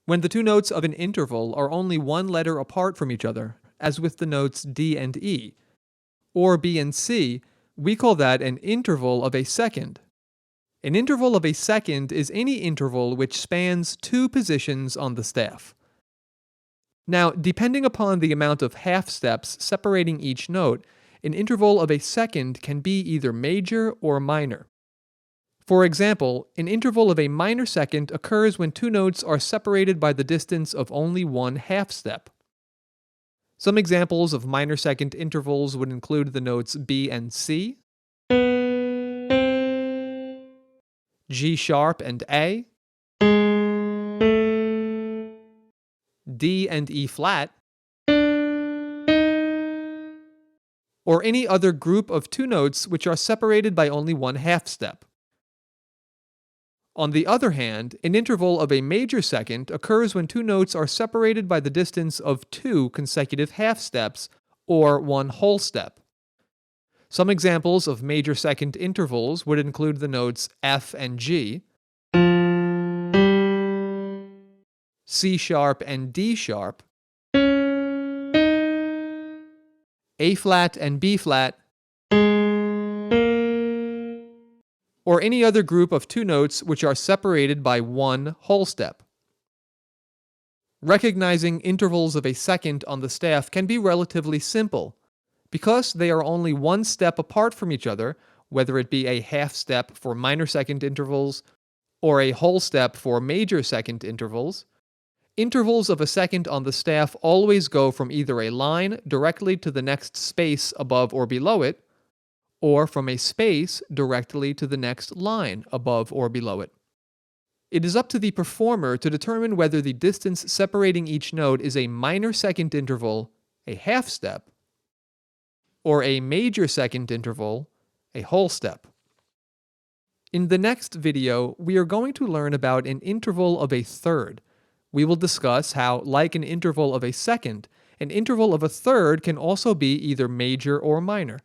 When the two notes of an interval are only one letter apart from each other, as with the notes D and E, or B and C, we call that an interval of a second. An interval of a second is any interval which spans two positions on the staff. Now, depending upon the amount of half steps separating each note, an interval of a second can be either major or minor. For example, an interval of a minor second occurs when two notes are separated by the distance of only one half step. Some examples of minor second intervals would include the notes B and C, G sharp and A, D and E flat, or any other group of two notes which are separated by only one half step. On the other hand, an interval of a major second occurs when two notes are separated by the distance of two consecutive half steps, or one whole step. Some examples of major second intervals would include the notes F and G, C sharp and D sharp, A flat and B flat, or any other group of two notes which are separated by one whole step. Recognizing intervals of a second on the staff can be relatively simple. Because they are only one step apart from each other, whether it be a half step for minor second intervals or a whole step for major second intervals, intervals of a second on the staff always go from either a line directly to the next space above or below it, or from a space directly to the next line above or below it. It is up to the performer to determine whether the distance separating each note is a minor second interval, a half step, or a major second interval, a whole step. In the next video, we are going to learn about an interval of a third. We will discuss how, like an interval of a second, an interval of a third can also be either major or minor.